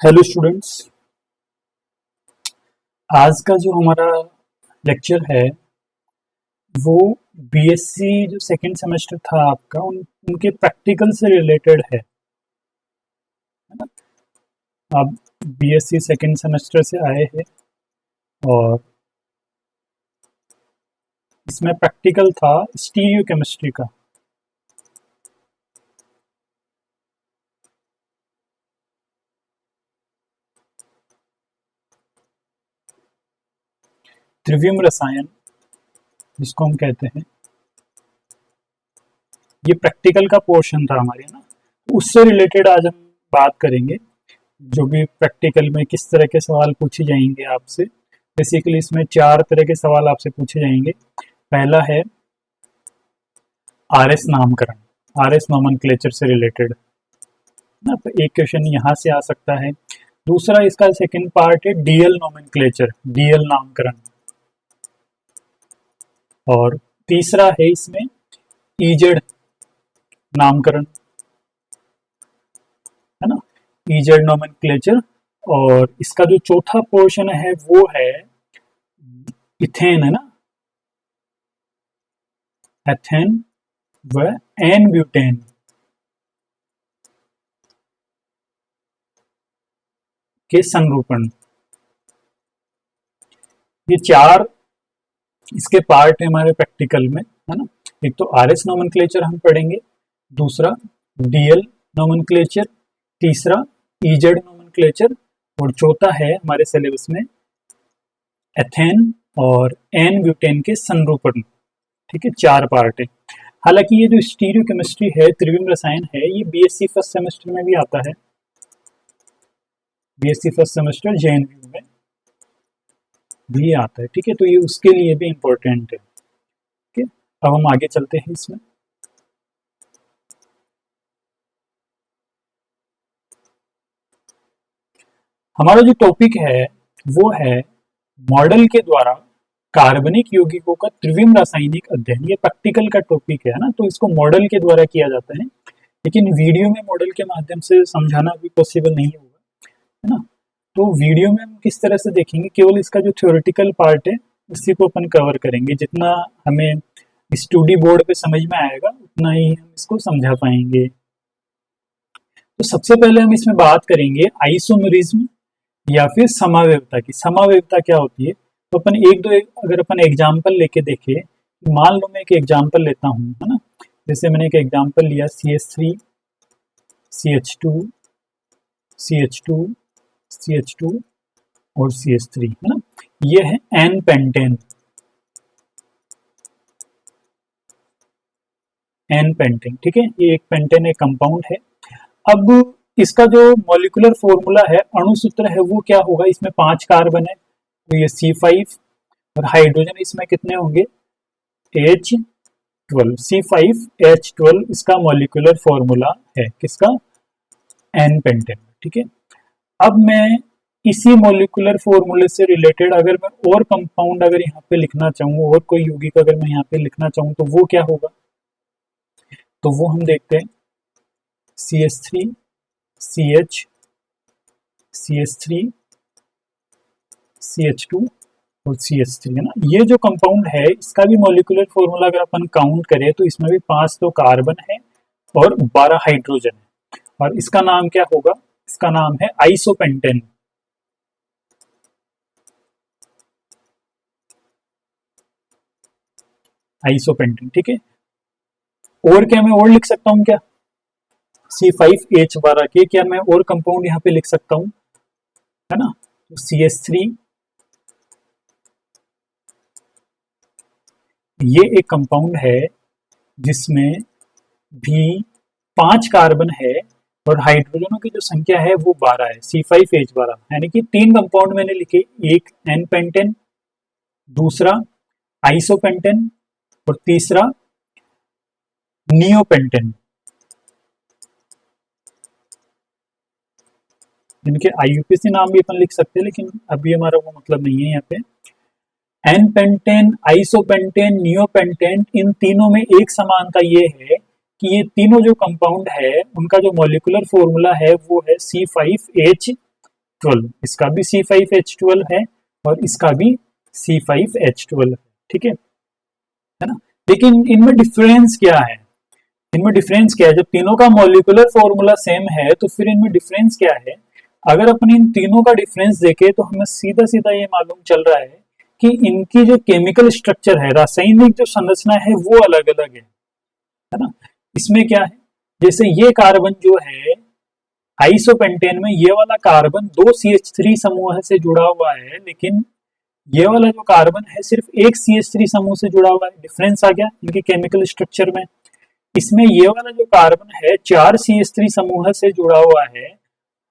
Hello students. आज का जो हमारा लेक्चर है वो बीएससी जो सेकंड सेमेस्टर था आपका उनके प्रैक्टिकल से रिलेटेड है ना। आप बीएससी सेकंड सेमेस्टर से आए हैं और इसमें प्रैक्टिकल था स्टीरियो केमिस्ट्री का। द्रव्यम रसायन जिसको हम कहते हैं, ये प्रैक्टिकल का पोर्शन था हमारे ना। उससे रिलेटेड आज हम बात करेंगे, जो भी प्रैक्टिकल में किस तरह के सवाल पूछे जाएंगे आपसे। बेसिकली इसमें 4 तरह के सवाल आपसे पूछे जाएंगे। पहला है आरएस नामकरण, आरएस नोमेनक्लेचर से रिलेटेड ना, तो एक क्वेश्चन यहाँ से आ सकता है। दूसरा इसका सेकंड पार्ट है डीएल नोमेनक्लेचर, डीएल नामकरण। और तीसरा है इसमें ईजेड नामकरण, है ना, ईजेड नोमेनक्लेचर। और इसका जो चौथा पोर्शन है वो है इथेन, है ना, एथेन व एन ब्यूटेन के संरूपण। ये 4 इसके पार्ट है हमारे प्रैक्टिकल में, है ना। एक तो आरएस नोमेनक्लेचर हम पढ़ेंगे, दूसरा डीएल नोमेनक्लेचर, तीसरा ईजेड नोमेनक्लेचर और चौथा है हमारे सिलेबस में एथेन और एन ब्यूटेन के संरूपण। ठीक है, 4 पार्ट है। हालांकि ये जो स्टीरियो केमिस्ट्री है, त्रिविम रसायन है, ये बीएससी फर्स्ट सेमेस्टर में भी आता है, बीएससी फर्स्ट सेमेस्टर जेएनयू में भी आता है। ठीक है, तो ये उसके लिए भी इम्पोर्टेंट है। ठीक है, अब हम आगे चलते हैं इसमें। हमारा जो टॉपिक है वो है मॉडल के द्वारा कार्बनिक यौगिकों का त्रिविम रासायनिक अध्ययन। ये प्रैक्टिकल का टॉपिक है ना, तो इसको मॉडल के द्वारा किया जाता है, लेकिन वीडियो में मॉडल के माध्यम से समझाना भी पॉसिबल नहीं होगा, है ना। तो वीडियो में हम किस तरह से देखेंगे, केवल इसका जो थ्योरेटिकल पार्ट है उसी को अपन कवर करेंगे। जितना हमें स्टडी बोर्ड पे समझ में आएगा उतना ही हम इसको समझा पाएंगे। तो सबसे पहले हम इसमें बात करेंगे आइसोमेरिज्म या फिर समावेवता की। समावेवता क्या होती है, तो अपन अगर अपन एग्जाम्पल लेके देखें, मान लो मैं एक एग्जाम्पल लेता हूँ, है ना। जैसे मैंने एक एग्जाम्पल लिया CH3 CH2 CH2 CH2 और CH3, है ना। ये है एन पेंटेन, एन पेंटेन। ठीक है, ये एक पेंटेन एक कंपाउंड है। अब इसका जो मॉलिक्यूलर फॉर्मूला है, अणु सूत्र है, वो क्या होगा, इसमें 5 कार्बन है तो ये C5 और हाइड्रोजन इसमें कितने होंगे H12, C5H12 इसका मॉलिक्यूलर फॉर्मूला है, किसका, एन पेंटेन। ठीक है, अब मैं इसी मॉलिक्यूलर फॉर्मूले से रिलेटेड अगर मैं और कंपाउंड अगर यहाँ पे लिखना चाहूँ, और कोई यौगिक अगर मैं यहाँ पे लिखना चाहूँ तो वो क्या होगा, तो वो हम देखते हैं CH3 CH CH3 CH2 और CH3, है ना। ये जो कंपाउंड है इसका भी मॉलिक्यूलर फॉर्मूला अगर अपन काउंट करें तो इसमें भी 5 तो कार्बन है और 12 हाइड्रोजन है, और इसका नाम क्या होगा, इसका नाम है आइसोपेंटेन। आइसोपेंटेन, ठीक है। और क्या मैं और लिख सकता हूँ क्या, C5H12 के क्या मैं और कंपाउंड यहाँ पे लिख सकता हूँ, है ना। तो CH3, ये एक कंपाउंड है जिसमें भी 5 कार्बन है और हाइड्रोजनों की जो संख्या है वो 12 है, C5H12। यानी कि 3 कंपाउंड मैंने लिखे, एक एन पेंटेन, दूसरा आइसोपेंटेन और तीसरा नियोपेंटेन। इनके IUPAC नाम भी अपन लिख सकते हैं, लेकिन अभी हमारा वो मतलब नहीं है यहाँ पे। एन पेंटेन, आइसोपेंटेन, नियोपेंटेन, इन तीनों में एक समानता ये है कि ये तीनों जो कंपाउंड है उनका जो मॉलिक्यूलर फॉर्मूला है वो है C5H12, 12, इसका भी C5H12 है और इसका भी C5H12 है, ठीक है ना। लेकिन इनमें डिफरेंस क्या है, इनमें डिफरेंस क्या है, जब तीनों का मॉलिक्यूलर फॉर्मूला सेम है तो फिर इनमें डिफरेंस क्या है। अगर अपन इन तीनों का डिफरेंस देखें तो हमें सीधा सीधा ये मालूम चल रहा है कि इनकी जो केमिकल स्ट्रक्चर है, रासायनिक जो संरचना है वो अलग अलग है ना। इसमें क्या है, जैसे ये कार्बन जो है आइसोपेंटेन में, ये वाला कार्बन दो CH3 समूह से जुड़ा हुआ है, लेकिन ये वाला जो कार्बन है सिर्फ एक CH3 समूह से जुड़ा हुआ है। डिफरेंस आ गया इनके केमिकल स्ट्रक्चर में। इसमें ये वाला जो कार्बन है चार CH3 समूह से जुड़ा हुआ है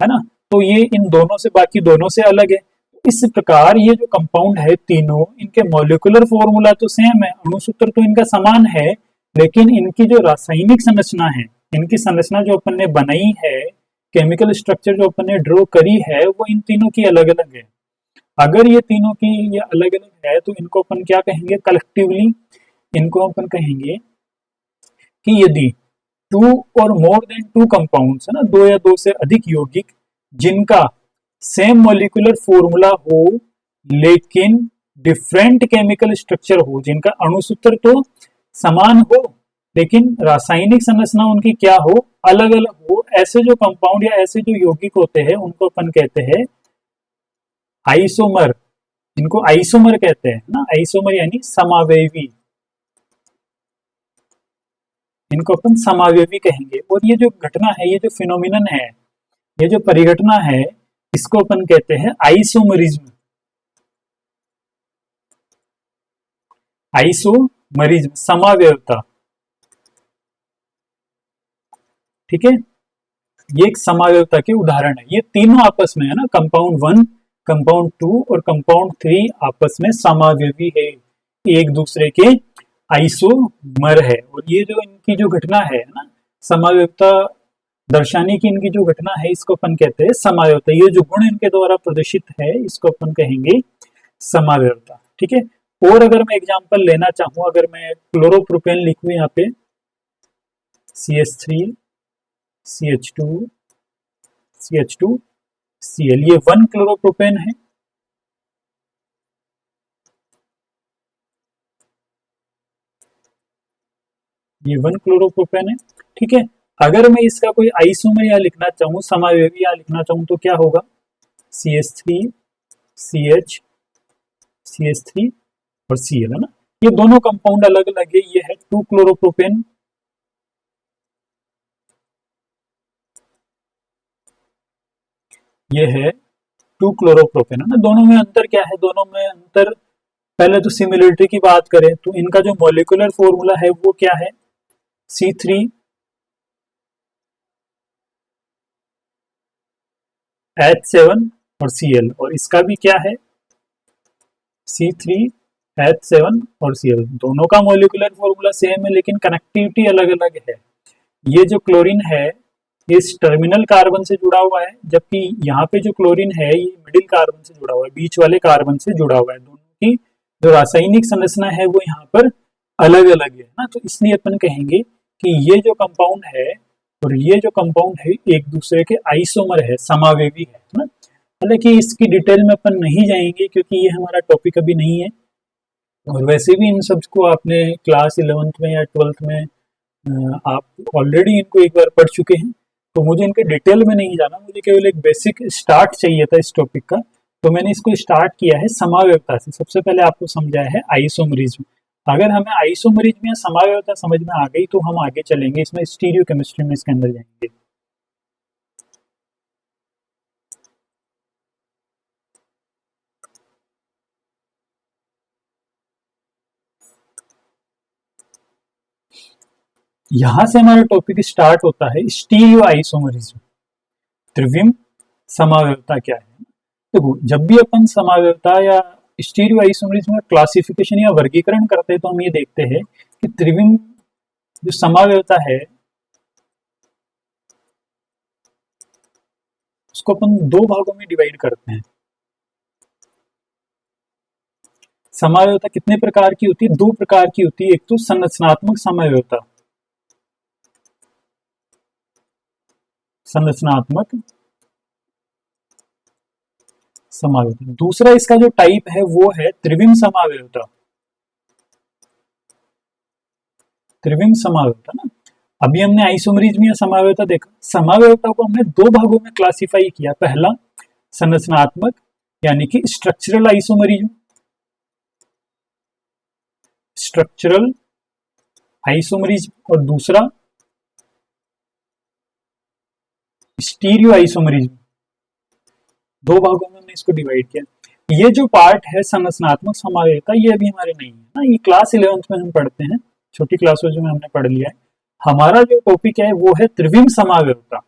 ना, तो ये इन दोनों से, बाकी दोनों से अलग है। इस प्रकार ये जो कंपाउंड है तीनों, इनके मॉलिक्यूलर फॉर्मूला तो सेम है, अणुसूत्र तो इनका समान है, लेकिन इनकी जो रासायनिक संरचना है, इनकी संरचना जो अपन ने बनाई है, केमिकल स्ट्रक्चर जो अपन ने ड्रॉ करी है, वो इन तीनों की अलग अलग है। अगर ये तीनों की ये अलग अलग है तो इनको अपन क्या कहेंगे, कलेक्टिवली इनको अपन कहेंगे कि यदि टू और मोर देन टू कंपाउंड्स है ना, दो या दो से अधिक यौगिक जिनका सेम मॉलिक्यूलर फॉर्मूला हो लेकिन डिफरेंट केमिकल स्ट्रक्चर हो, जिनका अणुसूत्र तो समान हो लेकिन रासायनिक संरचना उनकी क्या हो, अलग अलग हो, ऐसे जो कंपाउंड या ऐसे जो यौगिक होते हैं उनको अपन कहते हैं आइसोमर। इनको आइसोमर कहते हैं ना, आइसोमर यानी समावेवी, इनको अपन समावेवी कहेंगे। और ये जो घटना है, ये जो फिनोमिनन है, ये जो परिघटना है, इसको अपन कहते हैं आइसोमरिज्म। आइसोमरिज्म, समावयवता, ठीक है। ये एक समावयवता के उदाहरण है। ये तीनों आपस में है ना, कंपाउंड 1, कंपाउंड 2 और कंपाउंड 3 आपस में समावयवी है, एक दूसरे के आइसोमर है। और ये जो इनकी जो घटना है ना, समावयवता दर्शाने की इनकी जो घटना है, इसको अपन कहते हैं समावयवता। ये जो गुण इनके द्वारा प्रदर्शित है, इसको अपन कहेंगे समावयवता, ठीक है। और अगर मैं एग्जांपल लेना चाहूं, अगर मैं क्लोरोप्रोपेन लिखूं यहाँ पे CH3 CH2 CH2 Cl, ये 1 क्लोरोप्रोपेन है। ये 1 क्लोरोप्रोपेन है, ठीक है। अगर मैं इसका कोई आइसोमर यहाँ लिखना चाहूँ, समावेवी यहाँ लिखना चाहूँ, तो क्या होगा, CH3 CH CH3 और Cl, है ना। ये दोनों कंपाउंड अलग अलग है। ये है 2 क्लोरोप्रोपेन, ये है 2 क्लोरोप्रोपेन, है ना। दोनों में अंतर क्या है, दोनों में अंतर, पहले तो सिमिलरिटी की बात करें तो इनका जो मॉलिक्यूलर फॉर्मूला है वो क्या है, C3H7 और Cl, और इसका भी क्या है C3H7 और Cl। दोनों का मॉलिक्यूलर फॉर्मूला सेम है लेकिन कनेक्टिविटी अलग अलग है। ये जो क्लोरीन है ये इस टर्मिनल कार्बन से जुड़ा हुआ है, जबकि यहाँ पे जो क्लोरीन है ये मिडिल कार्बन से जुड़ा हुआ है, बीच वाले कार्बन से जुड़ा हुआ है। दोनों की जो रासायनिक संरचना है वो यहाँ पर अलग अलग है ना। तो इसलिए अपन कहेंगे कि ये जो कंपाउंड है और ये जो कंपाउंड है एक दूसरे के आइसोमर है, समावेवी है ना। हालांकि इसकी डिटेल में अपन नहीं जाएंगे क्योंकि ये हमारा टॉपिक अभी नहीं है, और वैसे भी इन सब को आपने क्लास 11th में या 12th में आप ऑलरेडी इनको एक बार पढ़ चुके हैं, तो मुझे इनके डिटेल में नहीं जाना, मुझे केवल एक बेसिक स्टार्ट चाहिए था इस टॉपिक का। तो मैंने इसको स्टार्ट किया है समावयवता से। सबसे पहले आपको समझाया है आइसोमरिज्म। अगर हमें आइसोमरिज्म या समावयवता समझ में आ गई तो हम आगे चलेंगे, इसमें स्टीरियो केमिस्ट्री में इसके अंदर जाएंगे। यहां से हमारा टॉपिक स्टार्ट होता है स्टीरियो आइसोमरिज्म, त्रिविम समावयवता क्या है। देखो, जब भी अपन समावयवता या स्टीरियो आइसोमरिज्म का क्लासिफिकेशन या वर्गीकरण करते हैं तो हम ये देखते हैं कि त्रिविम जो समावयवता है उसको अपन दो भागों में डिवाइड करते हैं। समावयवता कितने प्रकार की होती है, दो प्रकार की होती है। एक तो संरचनात्मक समावयवता, संरचनात्मक समावयवता। दूसरा इसका जो टाइप है वो है त्रिविम समावयवता। त्रिविम समावयवता ना, अभी हमने आइसोमरिज्म या समावयवता देखा। समावयवता को हमने दो भागों में क्लासिफाई किया। पहला संरचनात्मक यानी कि स्ट्रक्चरल आइसोमरिज्म, स्ट्रक्चरल आइसोमरिज्म, और दूसरा स्टीरियो आइसोमरिज्म। दो भागों में हमने इसको डिवाइड किया। ये जो पार्ट है संरचनात्मक समावयवता, ये अभी हमारे नहीं है ना, ये क्लास 11th में हम पढ़ते हैं, छोटी क्लासों में हमने पढ़ लिया है। हमारा जो टॉपिक है वो है त्रिविम समावयवता।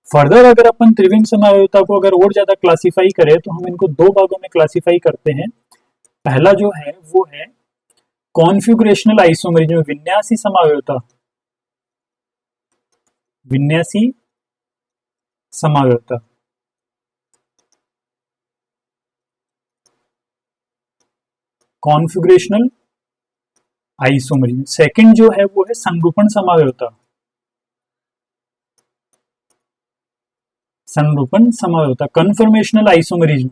फर्दर अगर अपन त्रिविम समावयवता को अगर और ज्यादा क्लासिफाई करें तो हम इनको दो भागों में क्लासिफाई करते हैं। पहला जो है वो है कॉन्फ़िगरेशनल आइसोमरिज्म, विन्यासी समावयवता, विन्यासी समावयवता। Configurational isomerism. सेकंड जो है वो है संरूपण समावयवता, संरूपण समावयवता, कन्फर्मेशनल आइसोमरिज्म।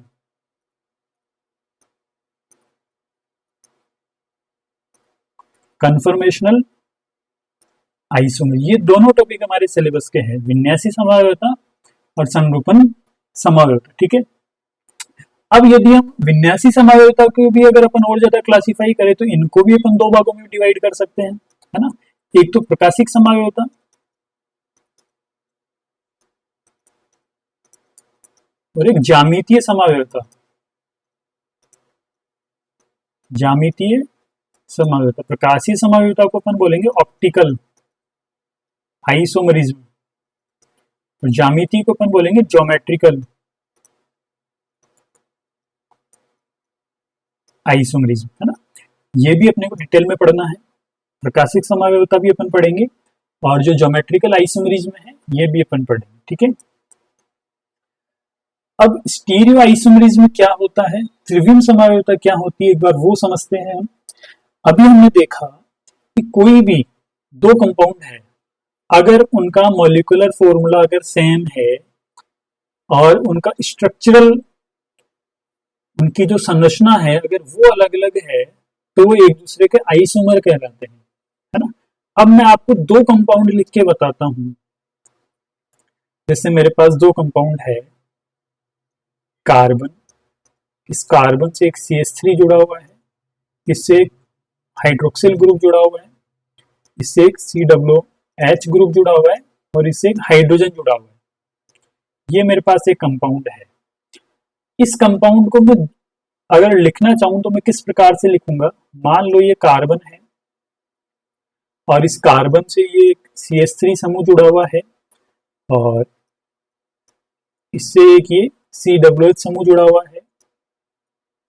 कन्फर्मेशनल आइसोमरिज्म, ये दोनों टॉपिक हमारे सिलेबस के हैं, विन्यासी समावयवता और संरूपण समावयवता। ठीक है, अब यदि हम विन्यासी समावयवता को भी अगर अपन और ज्यादा क्लासिफाई करें तो इनको भी अपन दो भागों में डिवाइड कर सकते हैं, है ना। एक तो प्रकाशिक समावयवता और एक ज्यामितीय समावयवता। ज्यामितीय समावयवता, प्रकाशीय समावयवता को अपन बोलेंगे ऑप्टिकल आइसोमरिज्म और ज्यामितीय को अपन बोलेंगे ज्योमेट्रिकल आइसोमरिज्म, है ना। ये भी अपने को डिटेल में पढ़ना है। प्रकाशिक समावयवता भी अपन पढ़ेंगे और जो ज्योमेट्रिकल आइसोमरिज्म है ये भी अपन पढ़ेंगे। ठीक है, अब स्टीरियो आइसोमरिज्म क्या होता है, त्रिविम समावयवता क्या होती है, एक बार वो समझते हैं हम। अभी हमने देखा कि कोई भी दो कंपाउंड है, अगर उनका मॉलिक्यूलर फॉर्मूला अगर सेम है और उनका स्ट्रक्चरल, उनकी जो संरचना है अगर वो अलग अलग है तो वो एक दूसरे के आइसोमर कहलाते हैं, है ना। अब मैं आपको दो कंपाउंड लिख के बताता हूं। जैसे मेरे पास दो कंपाउंड है, कार्बन, इस कार्बन से एक CH3 जुड़ा हुआ है, इससे एक हाइड्रोक्सिल ग्रुप जुड़ा हुआ है, इससे एक COH ग्रुप जुड़ा हुआ है और इससे एक हाइड्रोजन जुड़ा हुआ है। ये मेरे पास एक कंपाउंड है। इस कंपाउंड को मैं अगर लिखना चाहूं तो मैं किस प्रकार से लिखूंगा, मान लो ये कार्बन है और इस कार्बन से ये एक CH3 समूह जुड़ा हुआ है और इससे एक ये COH समूह जुड़ा हुआ है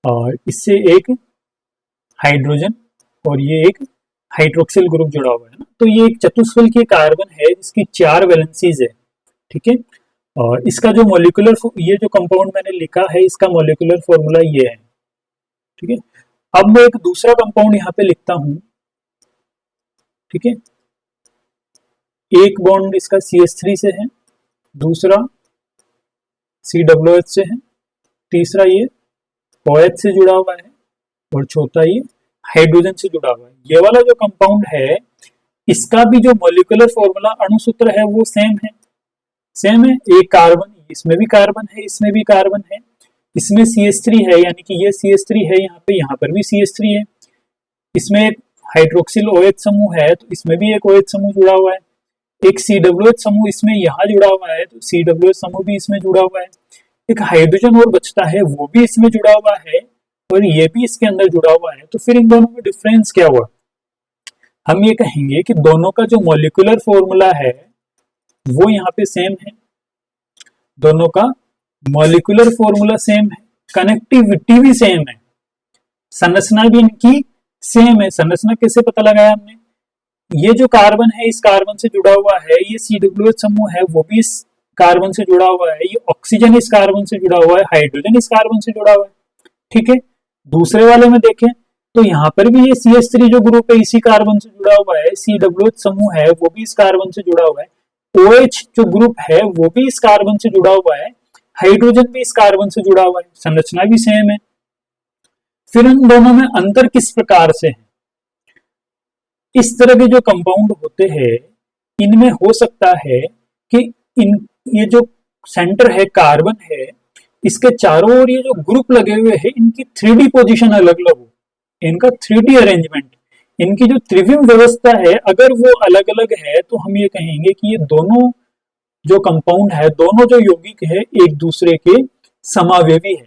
और इससे एक हाइड्रोजन और ये एक हाइड्रोक्सिल ग्रुप जुड़ा हुआ है ना। तो ये एक चतुष्फलकीय कार्बन है जिसकी 4 वैलेंसीज है। ठीक है, और इसका जो मॉलिक्यूलर, ये जो कंपाउंड मैंने लिखा है इसका मॉलिक्यूलर फॉर्मूला ये है। ठीक है, अब मैं एक दूसरा कंपाउंड यहाँ पे लिखता हूं। ठीक है, एक बॉन्ड इसका CH3 से है, दूसरा COH से है, तीसरा ये OH से जुड़ा हुआ है और चौथा ये हाइड्रोजन से जुड़ा हुआ है। ये वाला जो कंपाउंड है इसका भी जो मॉलिक्यूलर फॉर्मूला अणुसूत्र है वो सेम है, सेम है। एक कार्बन, इसमें भी कार्बन है, इसमें भी कार्बन है, इसमें CH3 है यानी कि ये CH3 है यहाँ पर भी CH3 है, इसमें एक हाइड्रोक्सिल OH समूह है तो इसमें भी एक OH समूह जुड़ा हुआ है, एक COH समूह इसमें यहाँ जुड़ा हुआ है तो COH समूह भी इसमें जुड़ा हुआ है, एक हाइड्रोजन और बचता है वो भी इसमें जुड़ा हुआ है और ये भी इसके अंदर जुड़ा हुआ है। तो फिर इन दोनों में डिफरेंस क्या हुआ, हम ये कहेंगे कि दोनों का जो मॉलिक्यूलर फॉर्मूला है वो यहाँ पे सेम है, दोनों का मॉलिक्यूलर फॉर्मूला सेम है, कनेक्टिविटी भी सेम है, संरचना भी इनकी सेम है। संरचना कैसे पता लगाया हमने, ये जो कार्बन है इस कार्बन से जुड़ा हुआ है, ये COH समूह है वो भी इस कार्बन से जुड़ा हुआ है, ये ऑक्सीजन इस कार्बन से जुड़ा हुआ है, हाइड्रोजन इस कार्बन से जुड़ा हुआ है। ठीक है, दूसरे वाले में देखें तो यहाँ पर भी ये CH3 जो ग्रुप है इसी कार्बन से जुड़ा हुआ है, COH समूह है वो भी इस कार्बन से जुड़ा हुआ है, OH जो ग्रुप है वो भी इस कार्बन से जुड़ा हुआ है, हाइड्रोजन भी इस कार्बन से जुड़ा हुआ है, संरचना भी सेम है। फिर इन दोनों में अंतर किस प्रकार से है? इस तरह के जो कंपाउंड होते हैं इनमें हो सकता है कि इन ये जो सेंटर है कार्बन है, इसके चारों ओर ये जो ग्रुप लगे हुए हैं इनकी 3D पोजीशन अलग अलग हो, इनका 3D अरेंजमेंट, इनकी जो त्रिविम व्यवस्था है अगर वो अलग अलग है तो हम ये कहेंगे कि ये दोनों जो कंपाउंड है, दोनों जो यौगिक है एक दूसरे के समावेवी है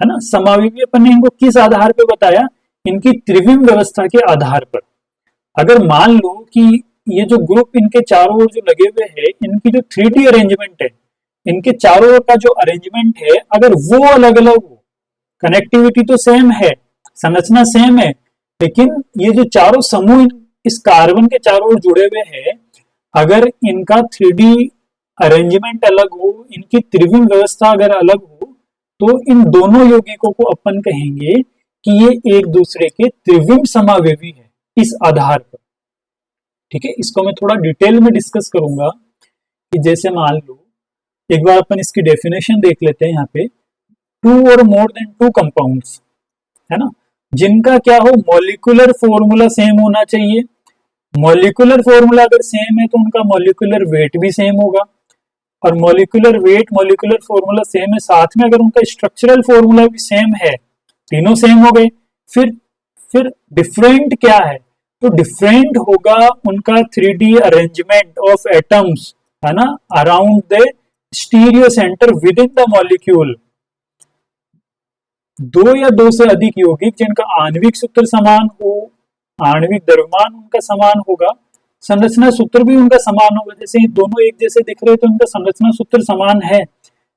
ना। समावेवी अपन ने इनको किस आधार पर बताया? इनकी त्रिविम व्यवस्था के आधार पर। अगर मान लो कि ये जो ग्रुप इनके चारों ओर जो लगे हुए हैं इनकी जो 3D अरेंजमेंट है, इनके चारों ओर का जो अरेंजमेंट है अगर वो अलग अलग हो, कनेक्टिविटी तो सेम है, संरचना सेम है, लेकिन ये जो चारों समूह इस कार्बन के चारों ओर जुड़े हुए हैं, अगर इनका 3D अरेंजमेंट अलग हो, इनकी त्रिविम व्यवस्था अगर अलग हो, तो इन दोनों यौगिकों को अपन कहेंगे कि ये एक दूसरे के त्रिविम समावेवी है इस आधार पर। ठीक है, इसको मैं थोड़ा डिटेल में डिस्कस करूंगा कि जैसे मान लो एक बार अपन इसकी डेफिनेशन देख लेते हैं यहाँ पे, टू और मोर देन टू कंपाउंड्स, है ना, जिनका क्या हो, मॉलिक्यूलर फॉर्मूला सेम होना चाहिए। मॉलिक्यूलर फॉर्मूला अगर सेम है तो उनका मॉलिक्यूलर वेट भी सेम होगा, और molecular weight molecular formula same है, साथ में अगर उनका स्ट्रक्चरल फॉर्मूला भी सेम है, तीनों सेम हो गए। फिर डिफरेंट क्या है? तो डिफरेंट होगा उनका 3D अरेंजमेंट ऑफ एटम्स, है ना, around the stereo centre with in the molecule. दो या दो से अधिक यौगिक जिनका आणविक सूत्र समान हो, आणविक द्रव्यमान उनका समान होगा, संरचना सूत्र भी उनका समान होगा। जैसे ये दोनों एक जैसे दिख रहे हैं तो उनका संरचना सूत्र समान है,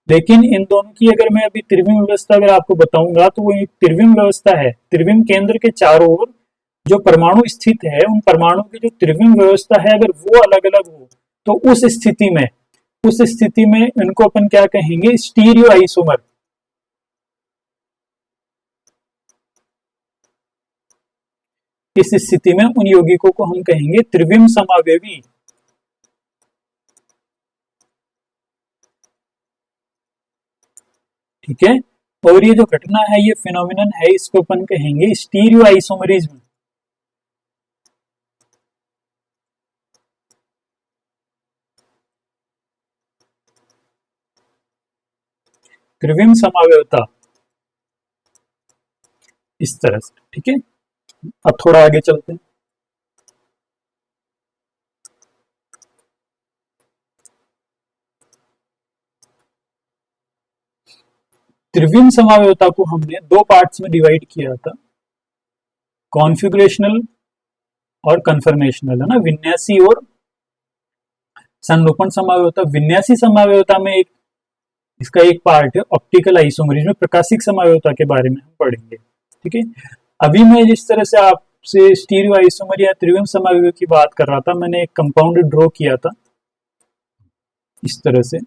लेकिन इन दोनों की अगर मैं अभी त्रिविम व्यवस्था अगर आपको बताऊंगा तो वो एक त्रिविम व्यवस्था है। त्रिविम केंद्र के चारों ओर जो परमाणु स्थित है उन परमाणु की जो त्रिविम व्यवस्था है अगर वो अलग अलग हो तो उस स्थिति में इनको अपन क्या कहेंगे? Stereo isomer. इस स्थिति में उन यौगिकों को हम कहेंगे त्रिविम समावेवी। ठीक है, और ये जो घटना है ये फिनोमिनन है, इसको अपन कहेंगे स्टीरियो आइसोमरिज्म। त्रिविम समावेवता इस तरह से। ठीक है, अब थोड़ा आगे चलते हैं। त्रिविम समावेवता को हमने दो पार्ट्स में डिवाइड किया था, कॉन्फ़िगरेशनल और कन्फर्मेशनल, है ना, विन्यासी और संरूपण समावेवता। विन्यासी समावेवता में इसका एक पार्ट है ऑप्टिकल आइसोमरिज्म, प्रकाशिक समावेवता के बारे में हम पढ़ेंगे। ठीक है, अभी मैं जिस तरह से आपसे स्टीरियो आइसोमर या त्रिविम समावेवी की बात कर रहा था, मैंने एक कंपाउंड ड्रॉ किया था इस तरह से।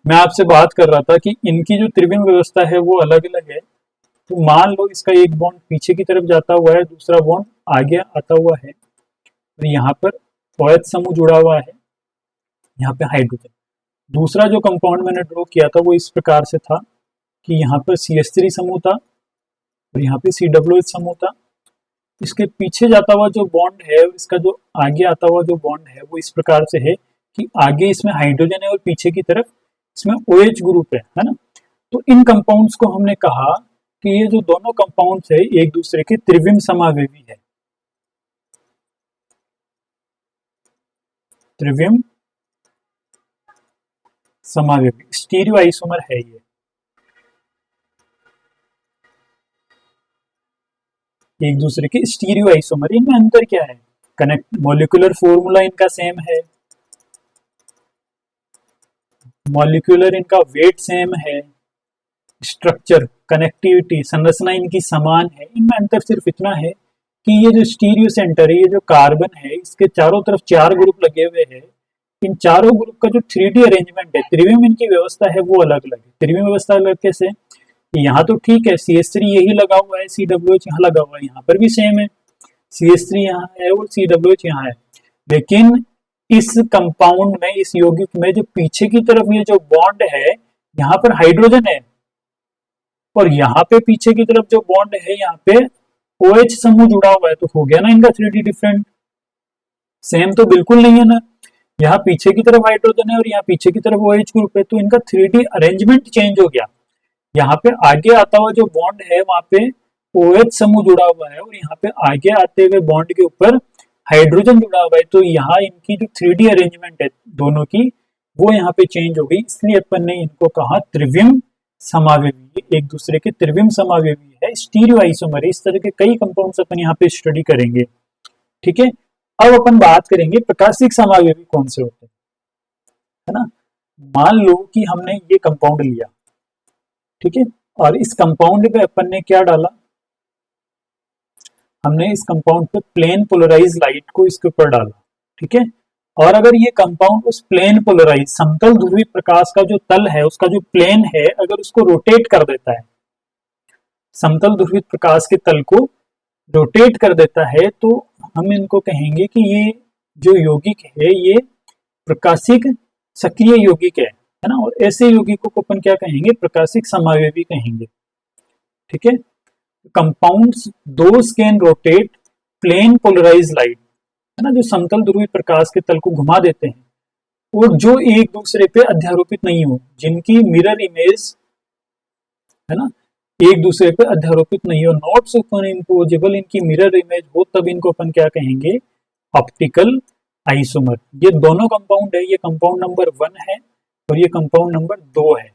मैं आपसे बात कर रहा था कि इनकी जो त्रिविम व्यवस्था है वो अलग अलग है। तो मान लो इसका एक बॉन्ड पीछे की तरफ जाता हुआ है, दूसरा बॉन्ड आगे आता हुआ है, और यहाँ पर OH समूह जुड़ा हुआ है, यहाँ पे हाइड्रोजन। दूसरा जो कंपाउंड मैंने ड्रॉ किया था वो इस प्रकार से था कि यहाँ पर CH3 समूह था और यहाँ पे COOH समूह था। इसके पीछे जाता हुआ जो बॉन्ड है, इसका जो आगे आता हुआ जो बॉन्ड है वो इस प्रकार से है कि आगे इसमें हाइड्रोजन है और पीछे की तरफ इसमें OH ग्रुप है ना। तो इन कंपाउंड्स को हमने कहा कि ये जो दोनों कंपाउंड्स है एक दूसरे के त्रिविम समावेवी है। त्रिविम समावेवी स्टीरियो आइसोमर है ये। एक दूसरे के स्टीरियो आइसोमर। इनमें अंतर क्या है? कनेक्ट मॉलिक्यूलर फॉर्मूला इनका सेम है, मॉलिक्यूलर इनका वेट सेम है, स्ट्रक्चर कनेक्टिविटी संरचना इनकी समान है। इनमें अंतर सिर्फ इतना है कि ये जो स्टीरियो सेंटर है, ये जो कार्बन है, इसके चारों तरफ 4 ग्रुप लगे हुए हैं। इन चारों ग्रुप का जो 3D अरेंजमेंट है, त्रिविम इनकी व्यवस्था है वो अलग अलग है। त्रिविम व्यवस्था अलग कैसे? यहाँ तो ठीक है, CH3 यही लगा हुआ है, COOH यहाँ लगा हुआ है, यहाँ पर भी सेम है, CH3 यहाँ है और COOH यहाँ है, लेकिन इस कंपाउंड में, इस यौगिक में जो पीछे की तरफ ये जो बॉन्ड है, यहाँ पर हाइड्रोजन है, और यहाँ पे पीछे की तरफ जो बॉन्ड है यहाँ पे OH समूह जुड़ा हुआ है, तो हो गया ना इनका 3D डिफरेंट। सेम तो बिल्कुल नहीं है ना, यहाँ पीछे की तरफ हाइड्रोजन है और यहाँ पीछे की तरफ OH ग्रुप है, तो इनका 3D अरेंजमेंट चेंज हो गया। यहाँ पे आगे आता हुआ जो बॉन्ड है वहां पे OH समूह जुड़ा हुआ है, और यहाँ पे आगे आते हुए बॉन्ड के ऊपर हाइड्रोजन जुड़ा हुआ है, तो यहाँ इनकी जो 3D अरेंजमेंट है दोनों की, वो यहाँ पे चेंज हो गई। इसलिए अपन ने इनको कहा त्रिविम समावेवी, एक दूसरे के त्रिविम समावेवी है, स्टीरियो आइसोमर। इस तरह के कई कंपाउंड्स अपन यहाँ पे स्टडी करेंगे। ठीक है, अब अपन बात करेंगे प्रकाशिक समावेवी कौन से होते हैं, है ना। मान लो कि हमने ये कंपाउंड लिया, ठीक है, और इस कंपाउंड पे अपन ने क्या डाला, हमने इस कंपाउंड पे प्लेन पोलराइज लाइट को इसके ऊपर डाला, ठीक है। और अगर ये कंपाउंड उस प्लेन पोलराइज समतल ध्रुवीय प्रकाश का जो तल है, उसका जो प्लेन है, अगर उसको रोटेट कर देता है, समतल ध्रुवीय प्रकाश के तल को रोटेट कर देता है, तो हम इनको कहेंगे कि ये जो यौगिक है ये प्रकाशिक सक्रिय यौगिक है ना। और ऐसे यौगिकों को अपन क्या कहेंगे, प्रकाशिक समावेवी कहेंगे। ठीक है, compounds those can rotate plane polarize light, है ना, जो समतल ध्रुवीय प्रकाश के तल को घुमा देते हैं, और जो एक दूसरे पे अध्यारोपित नहीं हो, जिनकी मिरर इमेज, है ना, एक दूसरे पे अध्यारोपित नहीं हो, नॉट सुपर इम्पोजेबल, इनकी मिरर इमेज हो, तब इनको अपन क्या कहेंगे, ऑप्टिकल आइसोमर। ये दोनों कंपाउंड है, ये कंपाउंड नंबर 1 है और ये कंपाउंड नंबर 2 है।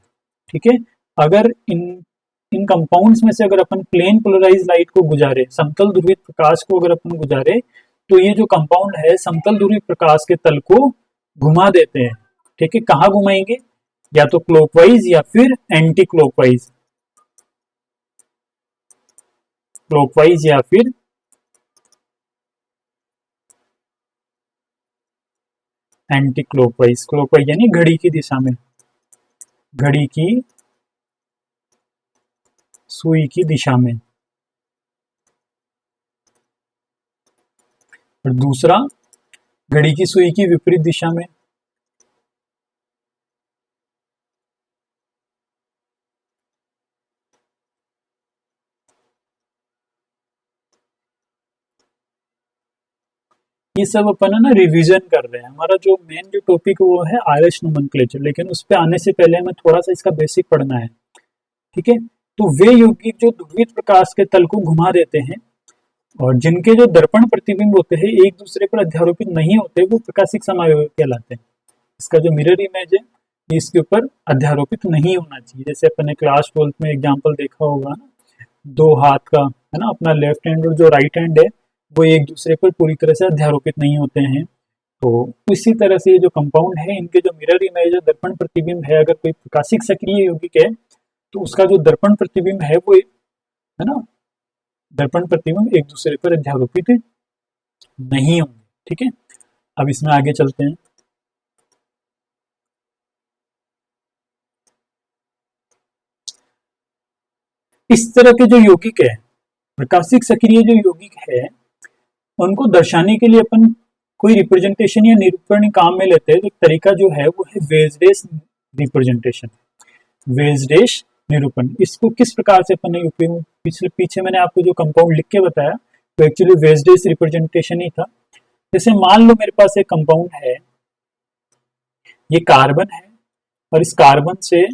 ठीक है, अगर इन कंपाउंड्स में से अगर अपन प्लेन पोलराइज लाइट को गुजारे, समतल ध्रुवीय प्रकाश को अगर अपन गुजारे, तो ये जो कंपाउंड है समतल ध्रुवीय प्रकाश के तल को घुमा देते हैं। ठीक है, कहाँ घुमाएंगे, या तो क्लॉकवाइज या फिर एंटी क्लॉकवाइज, क्लॉकवाइज या फिर एंटी क्लॉकवाइज। क्लॉकवाइज यानी घड़ी की दिशा में, घड़ी की सुई की दिशा में, और दूसरा घड़ी की सुई की विपरीत दिशा में। ये सब अपन है ना रिवीजन कर रहे हैं। हमारा जो मेन जो टॉपिक वो है आयरिश नोमेनक्लेचर, लेकिन उस पर आने से पहले हमें थोड़ा सा इसका बेसिक पढ़ना है। ठीक है, तो वे यौगिक जो ध्रुवित प्रकाश के तल को घुमा देते हैं और जिनके जो दर्पण प्रतिबिंब होते हैं एक दूसरे पर अध्यारोपित नहीं होते, वो प्रकाशिक समावेवी कहलाते हैं। इसका जो मिरर इमेज है इसके ऊपर अध्यारोपित नहीं होना चाहिए। जैसे अपन ने क्लास 12th में एग्जाम्पल देखा होगा ना, दो हाथ का, है ना, अपना लेफ्ट हैंड और जो राइट हैंड है वो एक दूसरे पर पूरी तरह से अध्यारोपित नहीं होते हैं। तो इसी तरह से ये जो कंपाउंड है इनके जो मिरर इमेज है, दर्पण प्रतिबिंब है, अगर कोई प्रकाशिक सक्रिय यौगिक है तो उसका जो दर्पण प्रतिबिंब है वो, है ना, दर्पण प्रतिबिंब एक दूसरे पर अध्यारोपित नहीं होंगे। ठीक है, अब इसमें आगे चलते हैं। इस तरह के जो यौगिक है, प्रकाशिक सक्रिय जो यौगिक है, उनको दर्शाने के लिए अपन कोई रिप्रेजेंटेशन या निरूपण काम में लेते हैं। तो तरीका जो है वो है वेजडेस रिप्रेजेंटेशन, वेजडेस निरूपण। इसको किस प्रकार से अपन ने उपयोग, पीछे मैंने आपको जो कंपाउंड लिख के बताया तो एक्चुअली वेजडेस रिप्रेजेंटेशन ही था। जैसे मान लो मेरे पास एक कंपाउंड है, ये कार्बन है, और इस कार्बन से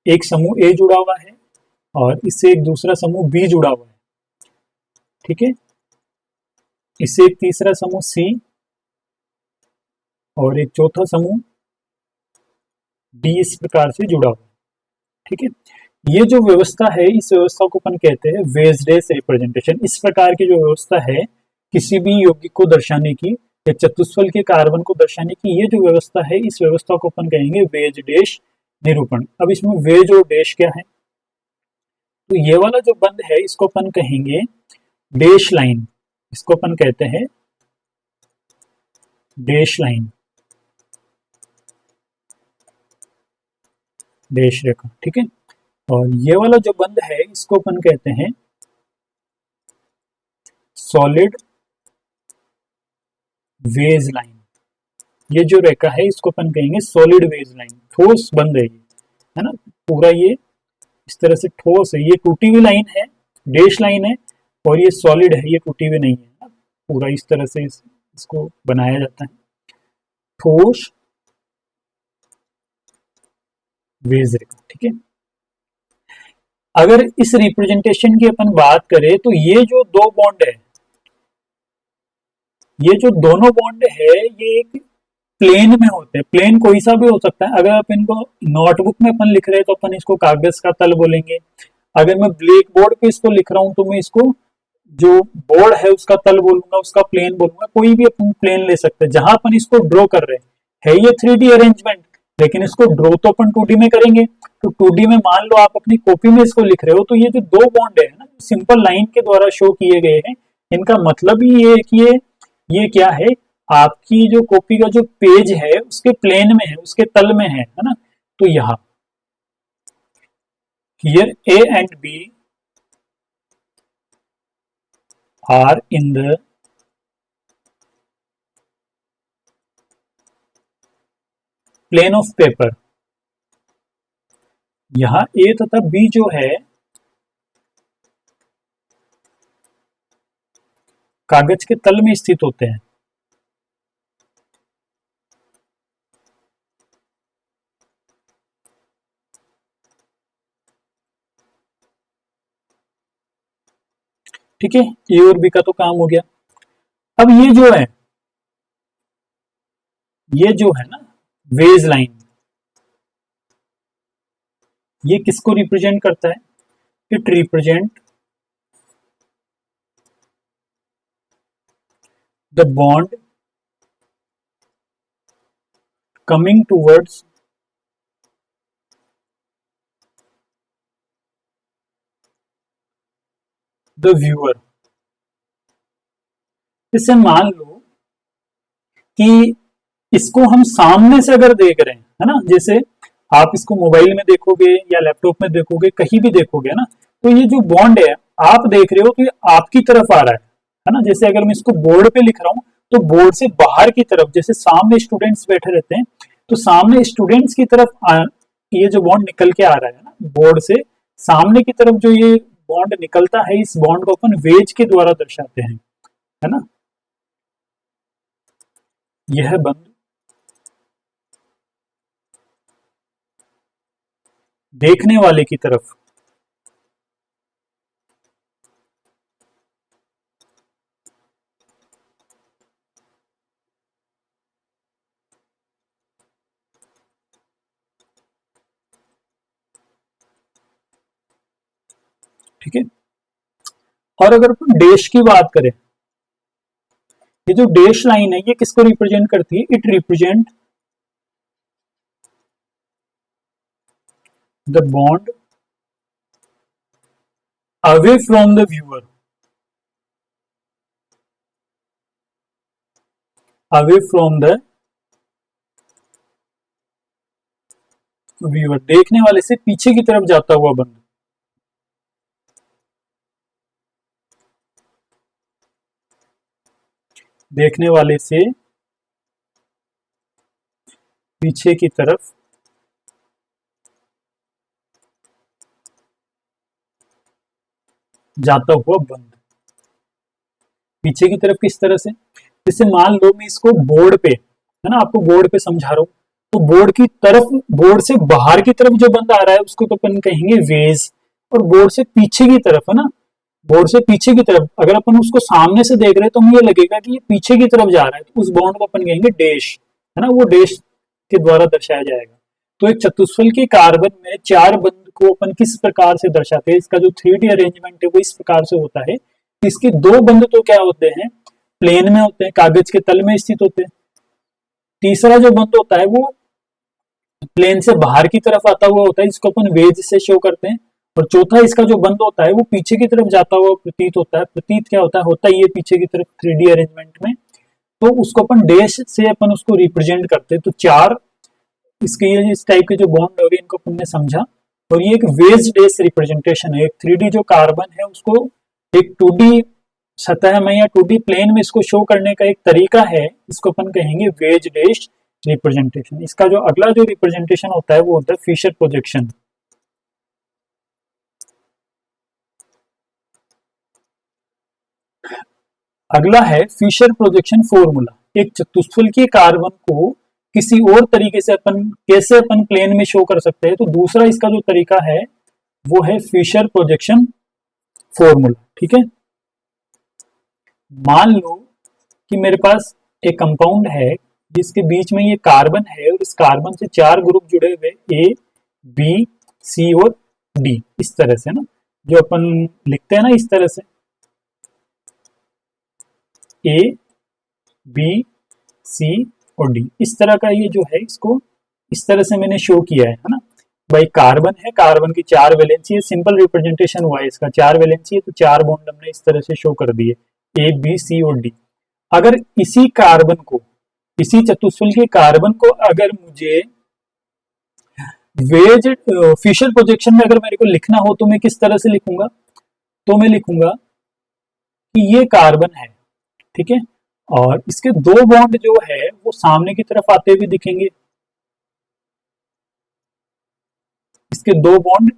एक समूह ए जुड़ा हुआ है और इससे एक दूसरा समूह बी जुड़ा हुआ है। ठीक है, इससे एक तीसरा समूह सी और एक चौथा समूह डी इस प्रकार से जुड़ा हुआ है। ठीक है, ये जो व्यवस्था है इस व्यवस्था को अपन कहते हैं वेजडेस रिप्रेजेंटेशन। इस प्रकार की जो व्यवस्था है किसी भी यौगिक को दर्शाने की, एक चतुष्फल के कार्बन को दर्शाने की, ये जो व्यवस्था है इस व्यवस्था को अपन कहेंगे वेजडेस निरूपण। अब इसमें वेज और डेश क्या है, तो ये वाला जो बंद है इसको अपन कहेंगे डैश लाइन, इसको अपन कहते हैं डैश लाइन, डैश रेखा। ठीक है, और ये वाला जो बंद है इसको अपन कहते हैं सॉलिड वेज लाइन, ये जो रेखा है इसको अपन कहेंगे सॉलिड वेज लाइन, ठोस बंद है ये, है ना, पूरा ये इस तरह से ठोस है, ये टूटी हुई लाइन है, डैश लाइन है, और ये सॉलिड है, ये टूटी हुई नहीं है, पूरा इस तरह से इसको बनाया जाता है, ठोस वेज रेखा। ठीक है, अगर इस रिप्रेजेंटेशन की अपन बात करें तो ये जो दो बॉन्ड है, ये जो दोनों बॉन्ड है ये एक प्लेन में होते हैं, प्लेन कोई सा भी हो सकता है। अगर आप इनको नोटबुक में अपन लिख रहे हैं तो अपन इसको कागज का तल बोलेंगे, अगर मैं ब्लैक बोर्ड पे इसको लिख रहा हूं तो मैं इसको जो बोर्ड है उसका तल बोलूंगा, उसका प्लेन बोलूंगा, कोई भी अपन प्लेन ले सकते हैं। जहां अपन इसको ड्रॉ कर रहे हैं है ये 3D अरेंजमेंट, लेकिन इसको ड्रॉ तो अपन 2D में करेंगे। तो 2D में मान लो आप अपनी कॉपी में इसको लिख रहे हो तो ये जो दो बॉन्ड है ना, सिंपल लाइन के द्वारा शो किए गए हैं, इनका मतलब ही ये है कि ये क्या है, आपकी जो कॉपी का जो पेज है उसके प्लेन में है, उसके तल में है ना। तो यहां here A and B are in the plane of paper, यहां ए तथा बी जो है कागज के तल में स्थित होते हैं। ठीक है, ए और बी का तो काम हो गया। अब ये जो है ना वेज लाइन, ये किसको रिप्रेजेंट करता है? It represent the bond coming towards the viewer. जैसे मान लो कि इसको हम सामने से अगर देख रहे हैं, है ना, जैसे आप इसको मोबाइल में देखोगे या लैपटॉप में देखोगे, कहीं भी देखोगे ना, तो ये जो बॉन्ड है आप देख रहे हो कि आपकी तरफ आ रहा है ना। जैसे अगर मैं इसको बोर्ड पे लिख रहा हूं तो बोर्ड से बाहर की तरफ, जैसे सामने स्टूडेंट्स बैठे रहते हैं तो सामने स्टूडेंट्स की तरफ ये जो बॉन्ड निकल के आ रहा है ना बोर्ड से सामने की तरफ, जो ये बॉन्ड निकलता है, इस बॉन्ड को अपन वेज के द्वारा दर्शाते हैं, है ना। यह बंद देखने वाले की तरफ ठीक है। और अगर अपन डैश की बात करें, ये जो डैश लाइन है ये किसको रिप्रेजेंट करती है? It represent the bond away from the viewer, away from the viewer, देखने वाले से पीछे की तरफ जाता हुआ बंद। देखने वाले से पीछे की तरफ जाता हुआ बंद। पीछे की तरफ किस तरह से? जैसे मान लो मैं इसको बोर्ड पे, है ना, आपको बोर्ड पे समझा रहा हूं, तो बोर्ड की तरफ, बोर्ड से बाहर की तरफ जो बंद आ रहा है उसको तो अपन कहेंगे वेज, और बोर्ड से पीछे की तरफ, है ना, बोर्ड से पीछे की तरफ अगर अपन उसको सामने से देख रहे हैं तो हमें ये लगेगा कि ये पीछे की तरफ जा रहा है, तो उस बॉन्ड को अपन कहेंगे डैश, है ना, वो डैश के द्वारा दर्शाया जाएगा। तो एक चतुष्फल के कार्बन में चार बंद को अपन किस प्रकार से दर्शाते हैं? इसका जो 3D अरेंजमेंट है वो इस प्रकार से होता है। इसके दो बंद तो क्या होते हैं? प्लेन में होते हैं, कागज के तल में स्थित होते हैं। तीसरा जो बंद होता है वो प्लेन से बाहर की तरफ आता हुआ होता है, जिसको अपन वेज से शो करते हैं। और चौथा इसका जो बंद होता है वो पीछे की तरफ जाता हुआ प्रतीत होता है। प्रतीत क्या होता है? होता ही है पीछे की तरफ 3D अरेंजमेंट में, तो उसको अपन डैश से अपन उसको रिप्रेजेंट करते हैं। तो चार इसके ये इस टाइप के जो बॉन्ड हो गए इनको अपन ने समझा, और ये एक वेज डैश रिप्रेजेंटेशन है। एक 3D जो कार्बन है उसको एक 2D सतह में या 2D प्लेन में इसको शो करने का एक तरीका है, इसको अपन कहेंगे वेज डैश रिप्रेजेंटेशन। इसका जो अगला जो रिप्रेजेंटेशन होता है वो होता है फिशर प्रोजेक्शन। अगला है फिशर प्रोजेक्शन फॉर्मूला। एक चतुष्फलकीय कार्बन को किसी और तरीके से कैसे अपन प्लेन में शो कर सकते हैं, तो दूसरा इसका जो तरीका है वो है फिशर प्रोजेक्शन फॉर्मूला। ठीक है, मान लो कि मेरे पास एक कंपाउंड है जिसके बीच में ये कार्बन है और इस कार्बन से 4 ग्रुप जुड़े हुए ए, बी, सी और डी, इस तरह से ना, जो अपन लिखते हैं ना इस तरह से ए, बी, सी और डी, इस तरह का ये जो है इसको इस तरह से मैंने शो किया है ना। भाई कार्बन है, कार्बन की 4 वैलेंसी है, सिंपल रिप्रेजेंटेशन हुआ है इसका, 4 वैलेंसी है तो 4 बॉन्ड हमने इस तरह से शो कर दिए ए, बी, सी और डी। अगर इसी कार्बन को, इसी चतुष्फल के कार्बन को अगर मुझे वेज फिशर प्रोजेक्शन में अगर मेरे को लिखना हो तो मैं किस तरह से लिखूंगा, तो मैं लिखूंगा कि ये कार्बन है, ठीक है, और इसके 2 बॉन्ड जो है वो सामने की तरफ आते हुए दिखेंगे, इसके 2 बॉन्ड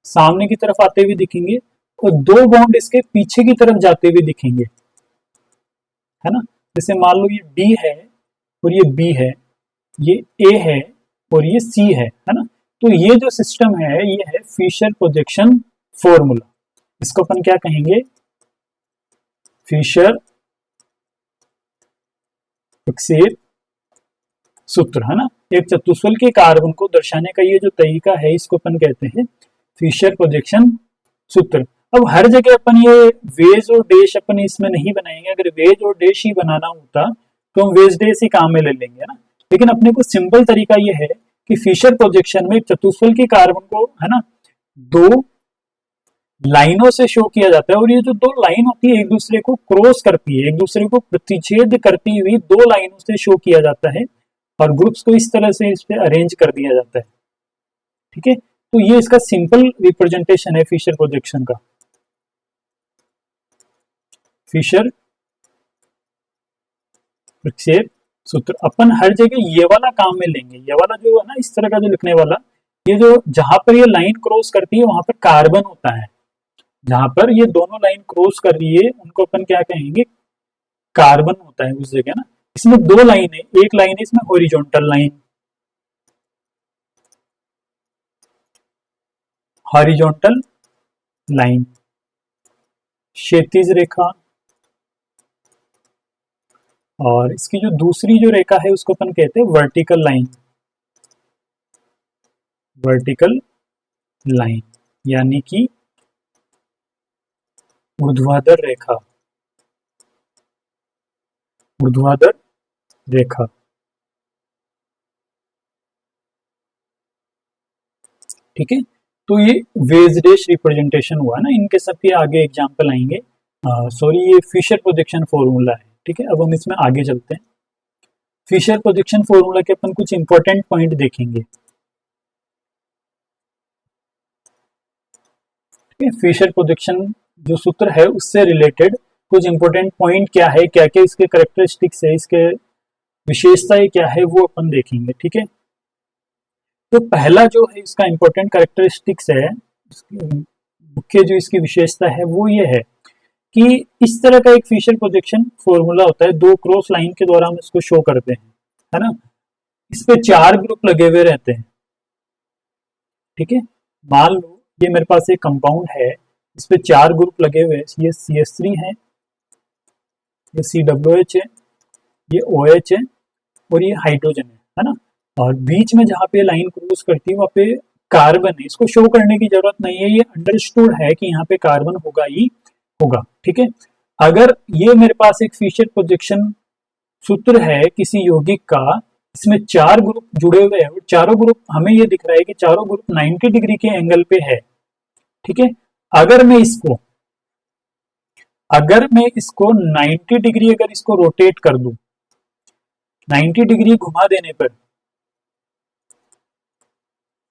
सामने की तरफ आते हुए दिखेंगे और 2 बॉन्ड इसके पीछे की तरफ जाते हुए दिखेंगे, है ना। जैसे मान लो ये डी है और ये बी है, ये ए है और ये सी है ना। तो ये जो सिस्टम है ये है फिशर प्रोजेक्शन फॉर्मूला। इसको अपन क्या कहेंगे, फिशर विकसित सूत्र, है ना। एक चतुष्फल के कार्बन को दर्शाने का ये जो तरीका है इसको अपन कहते हैं फिशर प्रोजेक्शन सूत्र। अब हर जगह अपन ये वेज और डैश अपन इसमें नहीं बनाएंगे, अगर वेज और डैश ही बनाना होता तो हम वेज डैश ही काम में ले लेंगे ना। लेकिन अपने को सिंपल तरीका ये है कि फिशर प्रोजेक्शन में चतुष्फल के कार्बन को, है ना, 2 लाइनों से शो किया जाता है और ये जो 2 लाइन होती है एक दूसरे को क्रॉस करती है, एक दूसरे को प्रतिच्छेद करती हुई 2 लाइनों से शो किया जाता है और ग्रुप्स को इस तरह से इस पे अरेंज कर दिया जाता है। ठीक है, तो ये इसका सिंपल रिप्रेजेंटेशन है फिशर प्रोजेक्शन का। फिशर विक्षेप सूत्र अपन हर जगह ये वाला काम में लेंगे, ये वाला जो है ना इस तरह का जो लिखने वाला, ये जो जहां पर ये लाइन क्रॉस करती है वहां पर कार्बन होता है, जहां पर ये दोनों लाइन क्रॉस कर रही है उनको अपन क्या कहेंगे, कार्बन होता है उस जगह ना। इसमें 2 लाइन है, एक लाइन है इसमें हॉरिजॉन्टल लाइन, हॉरिजॉन्टल लाइन, क्षैतिज रेखा, और इसकी जो दूसरी जो रेखा है उसको अपन कहते हैं वर्टिकल लाइन, वर्टिकल लाइन यानी कि ऊर्ध्वाधर रेखा, ऊर्ध्वाधर रेखा। ठीक है, तो ये वेज डैश रिप्रेजेंटेशन हुआ ना, इनके सबके आगे एग्जांपल आएंगे। सॉरी, ये फिशर प्रोजेक्शन फॉर्मूला है। ठीक है, अब हम इसमें आगे चलते हैं। फिशर प्रोजेक्शन फॉर्मूला के अपन कुछ इंपॉर्टेंट पॉइंट देखेंगे। फिशर प्रोजेक्शन जो सूत्र है उससे रिलेटेड कुछ इंपॉर्टेंट पॉइंट क्या है, क्या क्या इसके कैरेक्टरिस्टिक्स है, इसके विशेषताएं क्या है, वो अपन देखेंगे। ठीक है, तो पहला जो है इसका इंपॉर्टेंट कैरेक्टरिस्टिक्स है, मुख्य जो इसकी विशेषता है वो ये है कि इस तरह का एक फिशर प्रोजेक्शन फॉर्मूला होता है, 2 क्रॉस लाइन के द्वारा हम इसको शो करते हैं, है ना। इस पे 4 ग्रुप लगे हुए रहते हैं। ठीक है, मान लो ये मेरे पास एक कंपाउंड है, इस पे 4 ग्रुप लगे हुए हैं, ये CH3 है, ये COH है, ये OH है और ये हाइड्रोजन है ना। और बीच में जहाँ पे लाइन क्रॉस करती है वहाँ पे कार्बन है, इसको शो करने की जरूरत नहीं है, ये अंडरस्टूड है कि यहाँ पे कार्बन होगा ही होगा। ठीक है, अगर ये मेरे पास एक फिशर प्रोजेक्शन सूत्र है किसी यौगिक का, इसमें 4 ग्रुप जुड़े हुए हैं और चारों ग्रुप हमें ये दिख रहा है कि चारों ग्रुप 90 डिग्री के एंगल पे है। ठीक है, अगर मैं इसको 90 डिग्री अगर इसको रोटेट कर दूं, 90 डिग्री घुमा देने पर,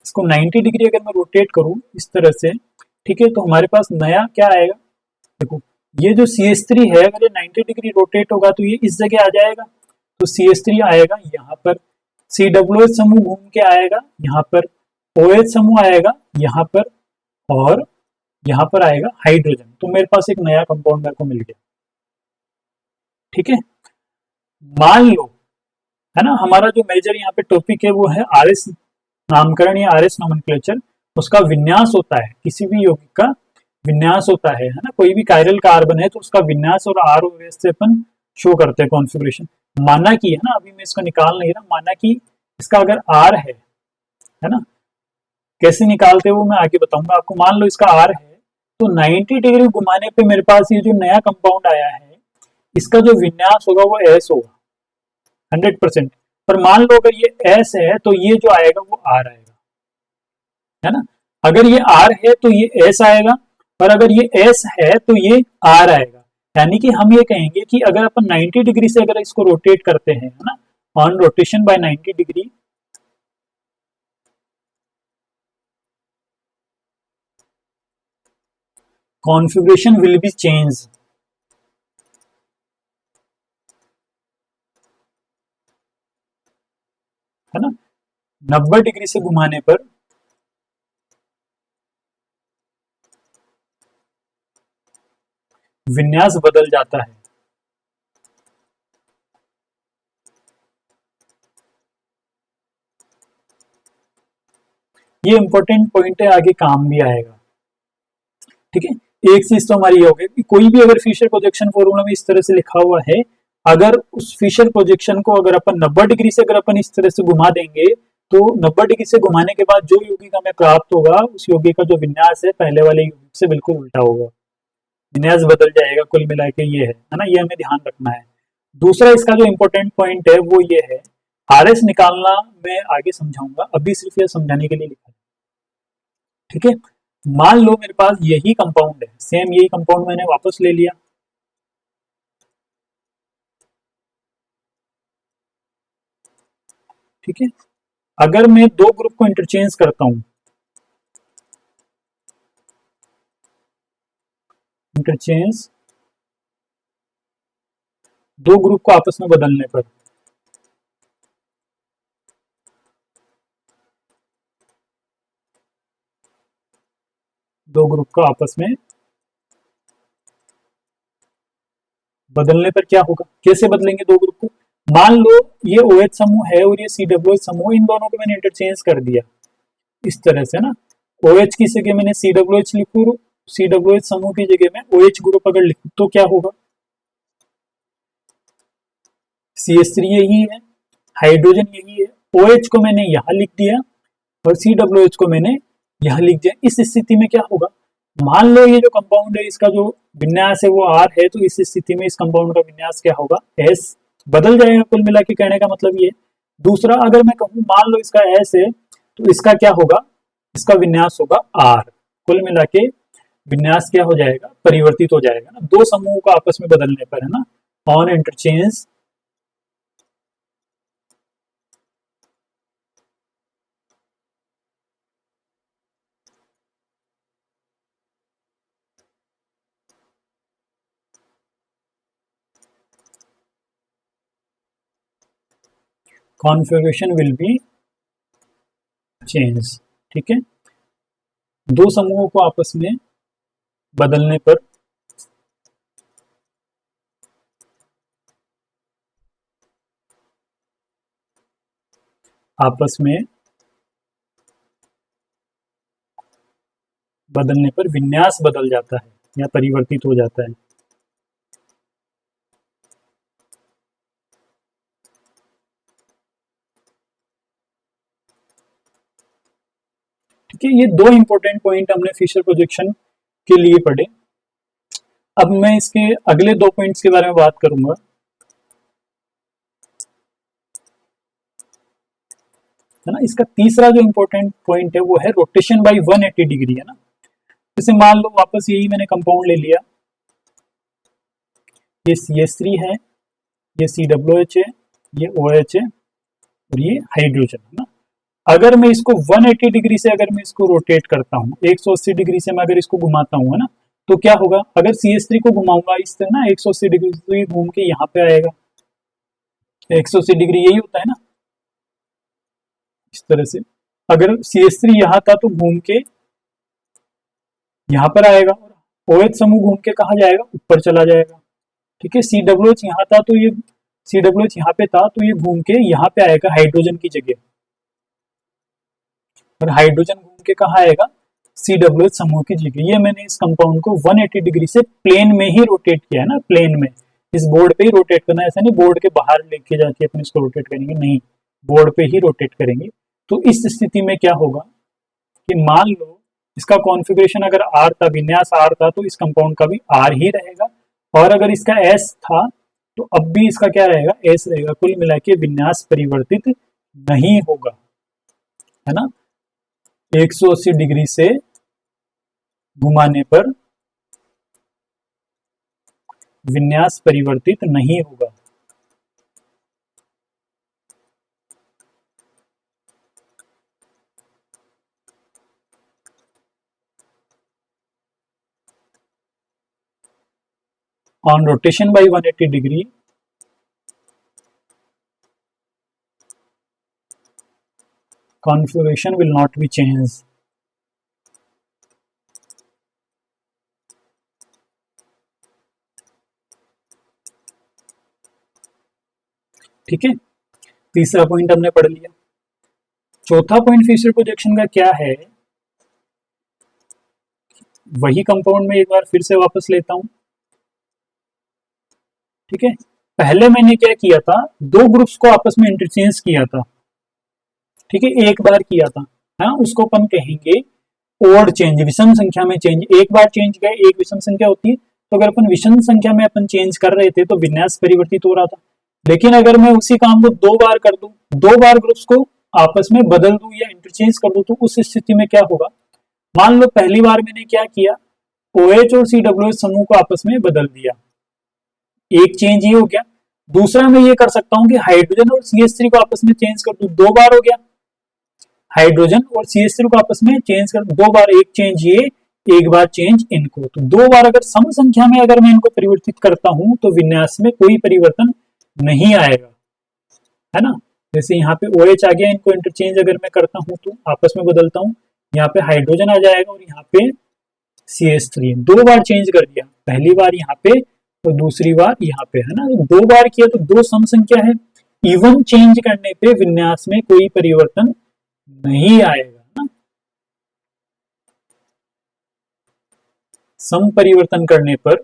इसको 90 डिग्री अगर मैं रोटेट करूं इस तरह से, ठीक है, तो हमारे पास नया क्या आएगा, देखो ये जो CH3 है अगर ये 90 डिग्री रोटेट होगा तो ये इस जगह आ जाएगा, तो CH3 आएगा यहाँ पर, COOH समूह घूम के आएगा यहाँ पर, OH समूह आएगा यहाँ पर, और यहाँ पर आएगा हाइड्रोजन। तो मेरे पास एक नया कंपाउंड मेरे को मिल गया। ठीक है, मान लो, है ना, हमारा जो मेजर यहाँ पे टॉपिक है वो है आरएस नामकरण या आरएस नोमेनक्लेचर। उसका विन्यास होता है, किसी भी यौगिक का विन्यास होता है ना, कोई भी कायरल कार्बन है तो उसका विन्यास और आर और एस से अपन शो करते हैं कॉन्फ़िगरेशन। माना कि, है ना, अभी मैं इसको निकाल नहीं रहा, माना कि इसका अगर आर है ना, कैसे निकालते हैं वो मैं आगे बताऊंगा आपको। मान लो इसका आर है तो 90 डिग्री घुमाने पे मेरे पास ये जो नया कंपाउंड आया है इसका जो विन्यास होगा वो एस होगा 100%। पर मान लो अगर ये एस है तो ये जो आएगा वो आर आएगा, है ना। अगर ये आर है तो ये एस आएगा, और अगर ये एस है तो ये आर आएगा। यानी कि हम ये कहेंगे कि अगर अपन 90 डिग्री से अगर इसको रोटेट करते हैं, है ना, on rotation bye 90 degree, configuration will be change. है ना, 90 डिग्री से घुमाने पर विन्यास बदल जाता है। ये इंपॉर्टेंट पॉइंट है, आगे काम भी आएगा। ठीक है, एक चीज तो हमारी ये हो गई कि कोई भी अगर फिशर प्रोजेक्शन फॉर्मूला में इस तरह से लिखा हुआ है, अगर उस फिशर प्रोजेक्शन को अगर अपन 90 डिग्री से अगर अपन इस तरह से घुमा देंगे तो 90 डिग्री से घुमाने के बाद जो यौगिक हमें प्राप्त होगा उस यौगिक का जो विन्यास है पहले वाले यौगिक से बिल्कुल उल्टा होगा, विन्यास बदल जाएगा। कुल मिला के ये है ना, ये हमें ध्यान रखना है। दूसरा इसका जो इंपॉर्टेंट पॉइंट है वो ये है, आरएस निकालना मैं आगे समझाऊंगा, अभी सिर्फ ये समझाने के लिए लिखा है। ठीक है, मान लो मेरे पास यही कंपाउंड है, सेम यही कंपाउंड मैंने वापस ले लिया। ठीक है, अगर मैं दो ग्रुप को इंटरचेंज करता हूं, इंटरचेंज दो ग्रुप को आपस में बदलने पर, दो ग्रुप को आपस में बदलने पर क्या होगा, कैसे बदलेंगे दो ग्रुप को। मान लो ये OH समूह है और ये COOH समूह, इन दोनों को मैंने इंटरचेंज कर दिया इस तरह से ना। OH की जगह मैंने COOH लिखूं, COOH समूह की जगह में OH ग्रुप अगर लिखूं तो क्या होगा, CH3 यही है, हाइड्रोजन यही है, OH को मैंने यहां लिख दिया और COOH को मैंने यहां लिख दिया। इस स्थिति में क्या होगा, मान लो ये जो कंपाउंड है इसका जो विन्यास है वो R है, तो इस स्थिति में इस कंपाउंड का विन्यास क्या होगा, S बदल जाएगा। कुल मिला के कहने का मतलब ये। दूसरा, अगर मैं कहूं मान लो इसका S है तो इसका क्या होगा, इसका विन्यास होगा R। कुल मिला के विन्यास क्या हो जाएगा, परिवर्तित हो जाएगा ना, दो समूहों को आपस में बदलने पर, है ना, on interchange configuration will be change. ठीक है, दो समूहों को आपस में बदलने पर आपस में बदलने पर विन्यास बदल जाता है या परिवर्तित हो जाता है। ठीक है, ये दो इंपॉर्टेंट पॉइंट हमने फिशर प्रोजेक्शन के लिए पढ़े। अब मैं इसके अगले दो पॉइंट्स के बारे में बात करूंगा। है ना, इसका तीसरा जो इंपॉर्टेंट पॉइंट है वो है रोटेशन बाय 180 डिग्री, है ना। जैसे मान लो वापस यही मैंने कंपाउंड ले लिया, ये CH3 है, ये COOH है, ये OH है और ये हाइड्रोजन, है ना। अगर मैं इसको 180 डिग्री से अगर मैं इसको रोटेट करता हूँ, 180 डिग्री से मैं अगर इसको घुमाता हूँ, है ना, तो क्या होगा, अगर CH3 को घुमाऊंगा इस तरह ना 180 डिग्री से घूम के यहाँ पे आएगा, 180 डिग्री यही होता है ना। इस तरह से। अगर CH3 यहाँ था तो घूम के यहाँ पर आएगा, और OH समूह घूम के कहाँ जाएगा, ऊपर चला जाएगा। ठीक है, COOH यहाँ था तो ये COOH यहाँ पे था तो ये घूम के यहाँ पे आएगा हाइड्रोजन की जगह, और हाइड्रोजन घूम के कहाँ आएगा, COOH समूह की जगह। ये मैंने इस कंपाउंड को 180 डिग्री से प्लेन में ही रोटेट किया है ना, प्लेन में, इस बोर्ड पे ही रोटेट करना है, ऐसा नहीं बोर्ड के बाहर लेके जाके अपन इसको रोटेट करेंगे, नहीं, बोर्ड पे ही रोटेट करेंगे। तो इस स्थिति में क्या होगा कि मान लो इसका कॉन्फ़िगरेशन अगर R था, विन्यास R था, तो इस कंपाउंड का भी R ही रहेगा, और अगर इसका S था तो अब भी इसका क्या रहेगा, S रहेगा। कुल मिला के विन्यास परिवर्तित नहीं होगा, है ना। 180 डिग्री से घुमाने पर विन्यास परिवर्तित नहीं होगा। On rotation by 180 degree, configuration will not be changed. ठीक है, तीसरा पॉइंट हमने पढ़ लिया। चौथा पॉइंट फिशर प्रोजेक्शन का क्या है, वही कंपाउंड में एक बार फिर से वापस लेता हूं। ठीक है, पहले मैंने क्या किया था, दो ग्रुप्स को आपस में इंटरचेंज किया था। ठीक है, एक बार किया था, हाँ, उसको अपन कहेंगे ओड चेंज, विषम संख्या में चेंज। एक बार चेंज किया, एक विषम संख्या होती है, तो अगर अपन विषम संख्या में अपन चेंज कर रहे थे तो विन्यास परिवर्तित हो रहा था। लेकिन अगर मैं उसी काम को दो बार कर दूं, दो बार ग्रुप्स को आपस में बदल दूं या इंटरचेंज कर दूं, तो उस स्थिति में क्या होगा, मान लो पहली बार मैंने क्या किया, OH और COOH समूह को आपस में बदल दिया, एक चेंज ये हो गया। दूसरा मैं ये कर सकता हूं कि हाइड्रोजन और CH3 को आपस में चेंज कर दूं, दो बार हो गया। हाइड्रोजन और CH3 को आपस में चेंज कर दो बार, एक चेंज ये, एक बार चेंज इनको, तो दो बार अगर सम संख्या में अगर मैं इनको परिवर्तित करता हूं तो विन्यास में कोई परिवर्तन नहीं आएगा, है ना। जैसे यहाँ पे OH आ गया, इनको इंटरचेंज अगर मैं करता हूं तो आपस में बदलता हूं, यहाँ पे हाइड्रोजन आ जाएगा और यहाँ पे CH3, दो बार चेंज कर दिया, पहली बार यहाँ पे और दूसरी बार यहाँ पे, है ना। दो बार किया तो दो सम संख्या है, इवन चेंज करने पे विन्यास में कोई परिवर्तन नहीं आएगा ना। सम परिवर्तन करने पर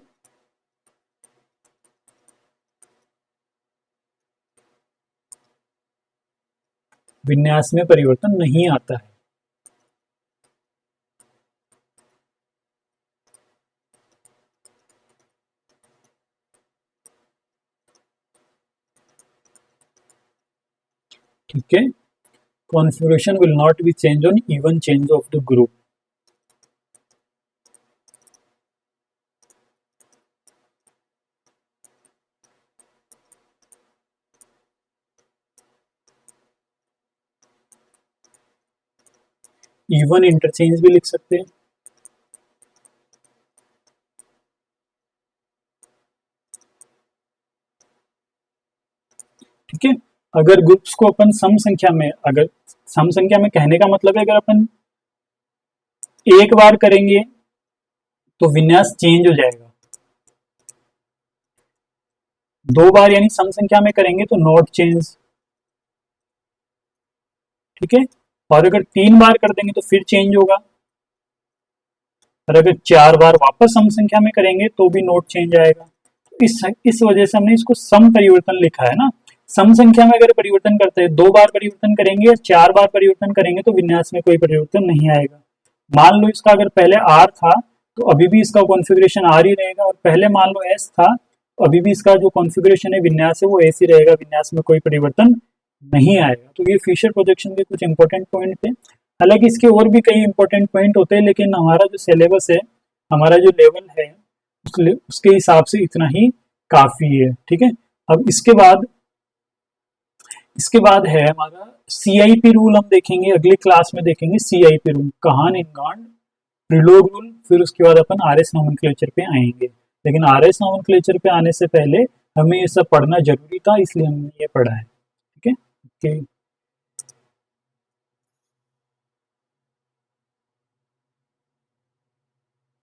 विन्यास में परिवर्तन नहीं आता है। ठीक है, configuration will not be changed on even change of the group. Even interchange भी लिख सकते हैं। ठीक है, अगर ग्रुप्स को अपन सम संख्या में, अगर सम संख्या में कहने का मतलब है अगर अपन एक बार करेंगे तो विन्यास चेंज हो जाएगा, दो बार यानी सम संख्या में करेंगे तो नॉट चेंज। ठीक है, और अगर तीन बार कर देंगे तो फिर चेंज होगा, और अगर चार बार वापस सम संख्या में करेंगे तो भी नोट चेंज आएगा। इस वजह से हमने इसको सम परिवर्तन लिखा है ना। सम संख्या में अगर परिवर्तन करते हैं, दो बार परिवर्तन करेंगे या चार बार परिवर्तन करेंगे तो विन्यास में कोई परिवर्तन नहीं आएगा। मान लो इसका अगर पहले R था तो अभी भी इसका कॉन्फ़िगरेशन R ही रहेगा, और पहले मान लो S था तो अभी भी इसका जो कॉन्फ़िगरेशन है विन्यास है वो S ही रहेगा, विन्यास में कोई परिवर्तन नहीं आएगा। तो ये फिशर प्रोजेक्शन के कुछ इंपॉर्टेंट पॉइंट थे। हालांकि इसके और भी कई इंपॉर्टेंट पॉइंट होते हैं, लेकिन हमारा जो सिलेबस है, हमारा जो लेवल है, उसके हिसाब से इतना ही काफी है। ठीक है, अब इसके बाद है हमारा CIP रूल, हम देखेंगे अगली क्लास में, देखेंगे CIP रूल, कहान इनगांड प्रिलोग रूल, फिर उसके बाद अपन RS नोमेनक्लेचर पे आएंगे। लेकिन RS नोमेनक्लेचर पे आने से पहले हमें ये सब पढ़ना जरूरी था, इसलिए हमने ये पढ़ा है। ठीक है, ओके।